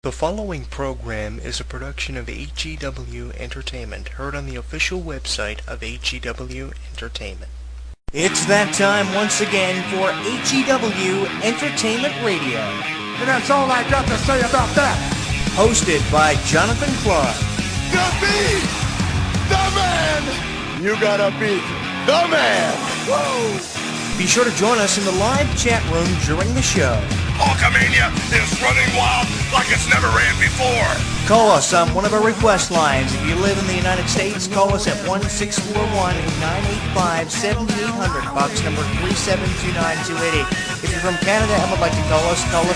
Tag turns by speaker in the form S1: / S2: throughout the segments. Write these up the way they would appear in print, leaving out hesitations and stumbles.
S1: The following program is a production of HEW Entertainment, heard on the official website of HEW Entertainment.
S2: It's that time once again for HEW Entertainment Radio.
S3: And that's all I got to say about that.
S2: Hosted by Jonathan Clarke.
S3: The beat! The man! You gotta beat the man! Whoa!
S2: Be sure to join us in the live chat room during the show.
S4: Hulkamania is running wild like it's never ran before.
S2: Call us on one of our request lines. If you live in the United States, call us at 1-641-985-7800, box number 3729280. If you're from Canada and would like to call us from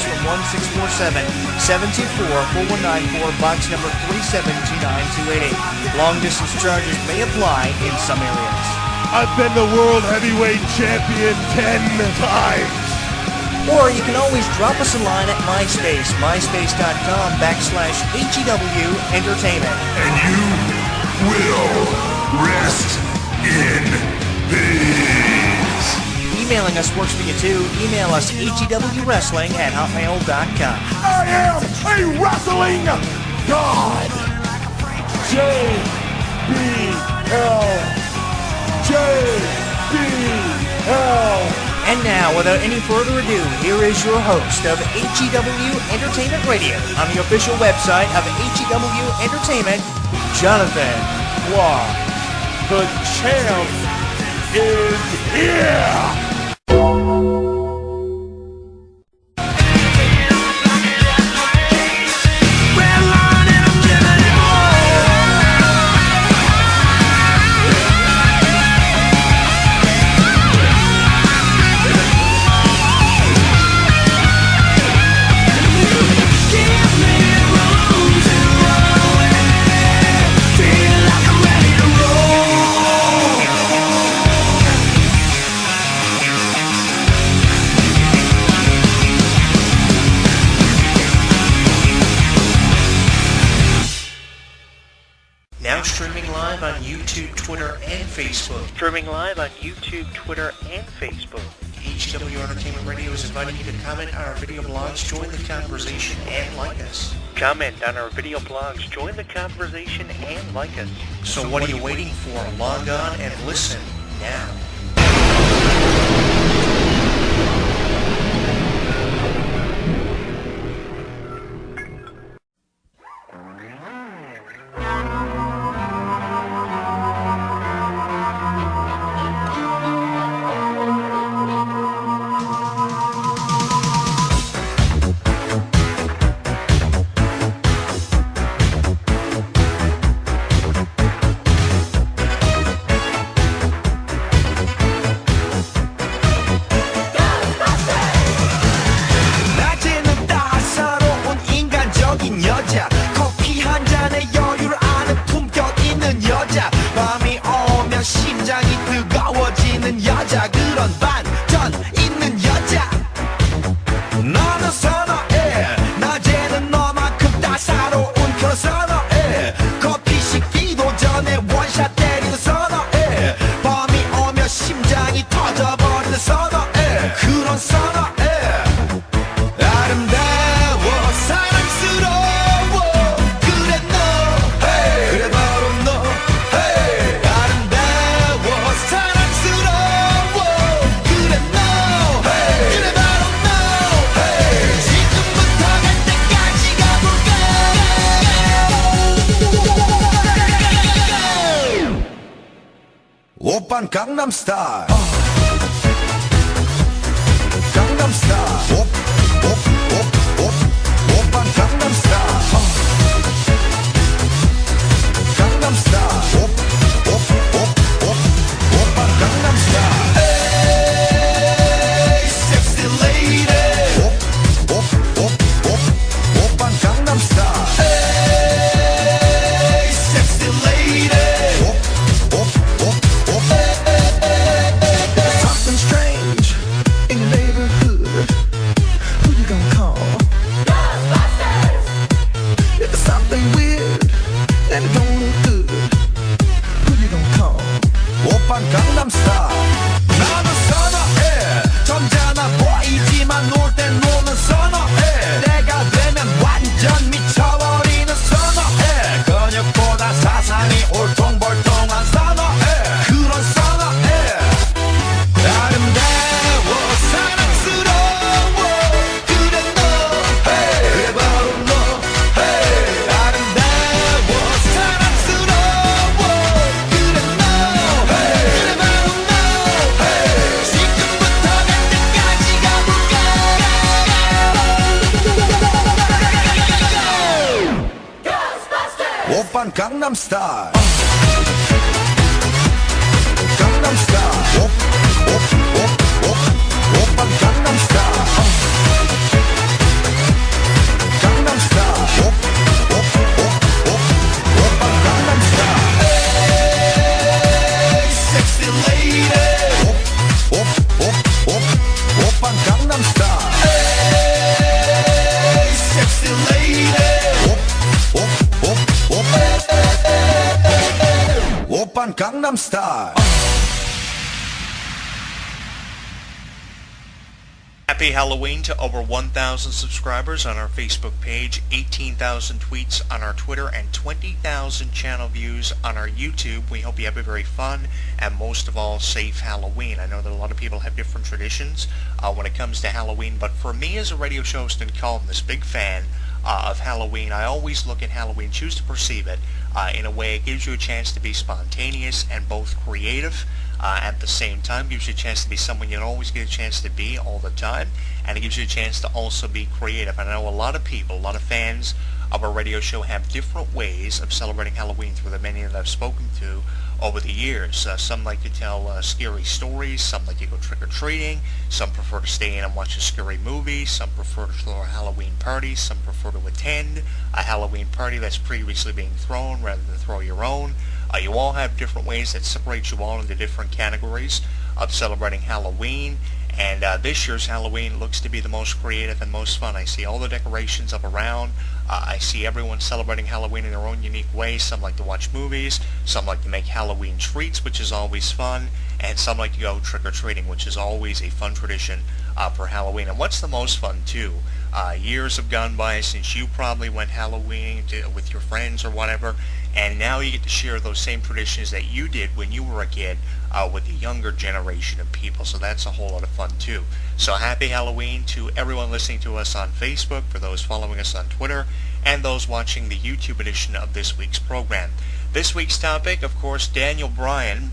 S2: 1-647-724-4194, box number 3729280. Long distance charges may apply in some areas.
S3: I've been the world heavyweight champion 10 times.
S2: Or you can always drop us a line at MySpace, myspace.com/HEW Entertainment.
S4: And you will rest in peace.
S2: Emailing us works for you too. Email us HEWWrestling@hotmail.com.
S3: I am a wrestling god. JBL.
S2: And now, without any further ado, here is your host of HEW Entertainment Radio on the official website of HEW Entertainment, Jonathan Clarke.
S3: The champ is here.
S1: Now streaming live on YouTube, Twitter, and Facebook. HEW Entertainment Radio is inviting you to comment on our video blogs, join the conversation, and like us. So what are you waiting for? Log on and listen now.
S5: 오빤 강남스타일 강남스타일 오빤 강남스타일 강남스타일 오빤 강남스타일 Hey sexy lady 오빤 강남스타일 Hey sexy lady Something strange in the neighborhood. Who you gonna call? Oppan Gangnam Style. Gangnam Style. Oppan Gangnam Style. Gangnam Style. Oppan Gangnam Style. Hey, sexy lady. Oppan Gangnam Style. Hey, sexy lady. Oppan Gangnam Style.
S1: Happy Halloween to over 1,000 subscribers on our Facebook page, 18,000 tweets on our Twitter, and 20,000 channel views on our YouTube. We hope you have a very fun and most of all safe Halloween. I know that a lot of people have different traditions when it comes to Halloween, but for me as a radio show host and columnist, big fan of Halloween, I always look at Halloween, choose to perceive it in a way it gives you a chance to be spontaneous and both creative. At the same time, gives you a chance to be someone you don't always get a chance to be all the time, and it gives you a chance to also be creative. And I know a lot of people, a lot of fans of our radio show have different ways of celebrating Halloween through the many that I've spoken to over the years. Some like to tell scary stories, some like to go trick-or-treating, some prefer to stay in and watch a scary movie, some prefer to throw a Halloween party, some prefer to attend a Halloween party that's previously being thrown rather than throw your own. You all have different ways that separate you all into different categories of celebrating Halloween, and this year's Halloween looks to be the most creative and most fun. I see all the decorations up around. I see everyone celebrating Halloween in their own unique way. Some like to watch movies, some like to make Halloween treats, which is always fun, and some like to go trick-or-treating, which is always a fun tradition for Halloween. And what's the most fun, too? Years have gone by since you probably went Halloween with your friends or whatever, and now you get to share those same traditions that you did when you were a kid with the younger generation of people. So that's a whole lot of fun too. So happy Halloween to everyone listening to us on Facebook, for those following us on Twitter, and those watching the YouTube edition of this week's program. This week's topic, of course, Daniel Bryan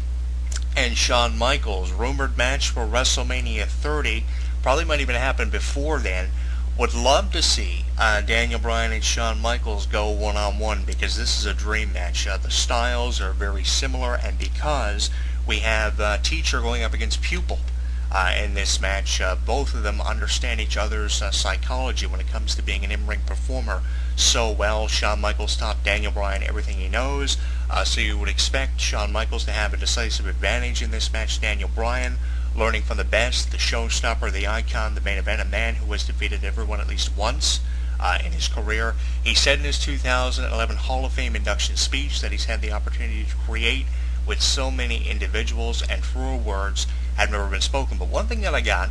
S1: and Shawn Michaels. Rumored match for WrestleMania 30. Probably might even happen before then. Would love to see Daniel Bryan and Shawn Michaels go one-on-one, because this is a dream match. The styles are very similar, and because we have teacher going up against pupil in this match, both of them understand each other's psychology when it comes to being an in-ring performer so well. Shawn Michaels taught Daniel Bryan everything he knows, so you would expect Shawn Michaels to have a decisive advantage in this match. Daniel Bryan learning from the best, the showstopper, the icon, the main event, a man who has defeated everyone at least once in his career. He said in his 2011 Hall of Fame induction speech that he's had the opportunity to create with so many individuals, and truer words had never been spoken. But one thing that I got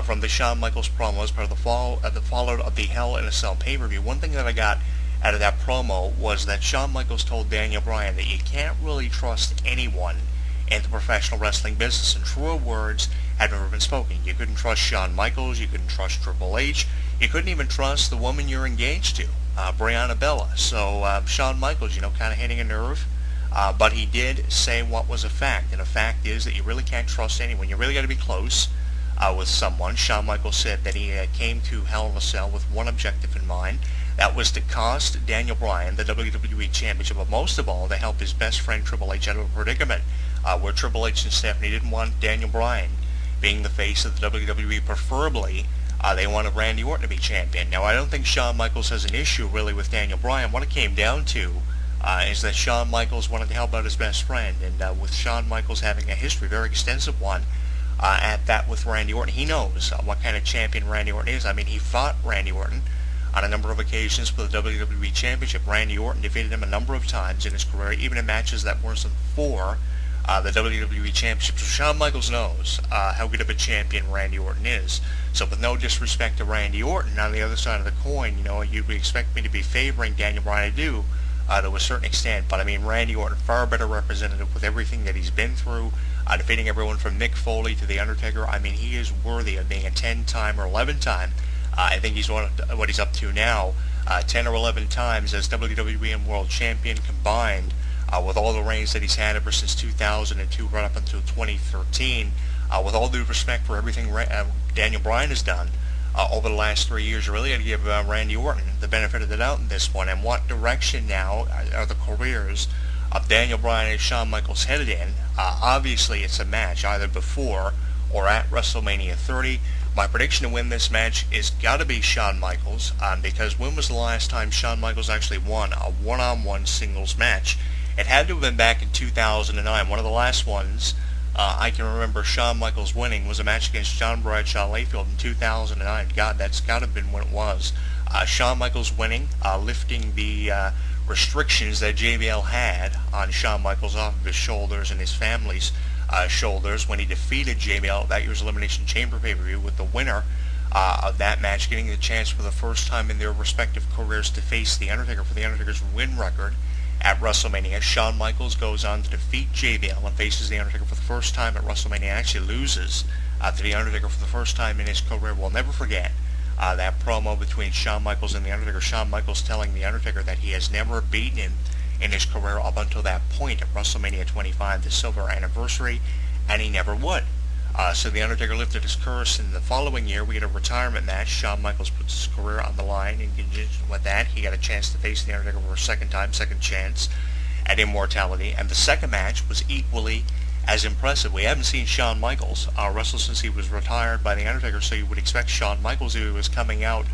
S1: from the Shawn Michaels promo as part of the fallout of the Hell in a Cell pay-per-view, one thing that I got out of that promo was that Shawn Michaels told Daniel Bryan that you can't really trust anyone in the professional wrestling business, and truer words had never been spoken. You couldn't trust Shawn Michaels, you couldn't trust Triple H, you couldn't even trust the woman you're engaged to, Brianna Bella. So Shawn Michaels, kind of hitting a nerve, but he did say what was a fact, and a fact is that you really can't trust anyone. You really got to be close with someone. Shawn Michaels said that he came to Hell in a Cell with one objective in mind. That was to cost Daniel Bryan the WWE Championship, but most of all, to help his best friend Triple H out of a predicament where Triple H and Stephanie didn't want Daniel Bryan being the face of the WWE. Preferably, they wanted Randy Orton to be champion. Now, I don't think Shawn Michaels has an issue really with Daniel Bryan. What it came down to is that Shawn Michaels wanted to help out his best friend, and with Shawn Michaels having a history, very extensive one, at that with Randy Orton, he knows what kind of champion Randy Orton is. I mean, he fought Randy Orton on a number of occasions for the WWE Championship. Randy Orton defeated him a number of times in his career, even in matches that weren't for the WWE Championship. So Shawn Michaels knows how good of a champion Randy Orton is. So with no disrespect to Randy Orton, on the other side of the coin, you'd expect me to be favoring Daniel Bryan. I do, to a certain extent, but I mean, Randy Orton, far better representative with everything that he's been through, defeating everyone from Mick Foley to The Undertaker. I mean, he is worthy of being a 10-time or 11-time. I think he's what he's up to now, 10 or 11 times as WWE and World Champion combined, with all the reigns that he's had ever since 2002 right up until 2013. With all due respect for everything Daniel Bryan has done over the last 3 years. You really got to give Randy Orton the benefit of the doubt in this one. And what direction now are the careers of Daniel Bryan and Shawn Michaels headed in? Obviously, it's a match either before or at WrestleMania 30. My prediction to win this match is got to be Shawn Michaels, because when was the last time Shawn Michaels actually won a one-on-one singles match? It had to have been back in 2009. One of the last ones I can remember Shawn Michaels winning was a match against John Bradshaw Layfield in 2009. God, that's got to have been when it was. Shawn Michaels winning, lifting the restrictions that JBL had on Shawn Michaels off of his shoulders and his family's shoulders when he defeated JBL at that year's Elimination Chamber pay-per-view, with the winner of that match getting the chance for the first time in their respective careers to face The Undertaker for The Undertaker's win record at WrestleMania. Shawn Michaels goes on to defeat JBL and faces The Undertaker for the first time at WrestleMania, actually loses to The Undertaker for the first time in his career. We'll never forget that promo between Shawn Michaels and The Undertaker. Shawn Michaels telling The Undertaker that he has never beaten him in his career up until that point at WrestleMania 25, the silver anniversary, and he never would. So The Undertaker lifted his curse, and the following year we get a retirement match. Shawn Michaels puts his career on the line. In conjunction with that, he got a chance to face The Undertaker for a second time, second chance at Immortality, and the second match was equally as impressive. We haven't seen Shawn Michaels wrestle since he was retired by The Undertaker, so you would expect Shawn Michaels, if he was coming out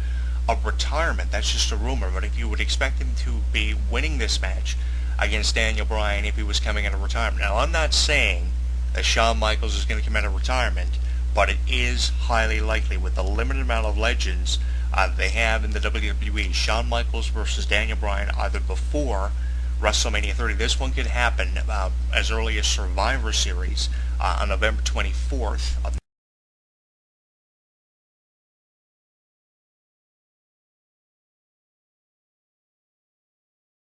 S1: of retirement, that's just a rumor, but if you would expect him to be winning this match against Daniel Bryan if he was coming out of retirement. Now, I'm not saying that Shawn Michaels is going to come out of retirement, but it is highly likely with the limited amount of legends they have in the WWE. Shawn Michaels versus Daniel Bryan either before WrestleMania 30. This one could happen as early as Survivor Series on November 24th of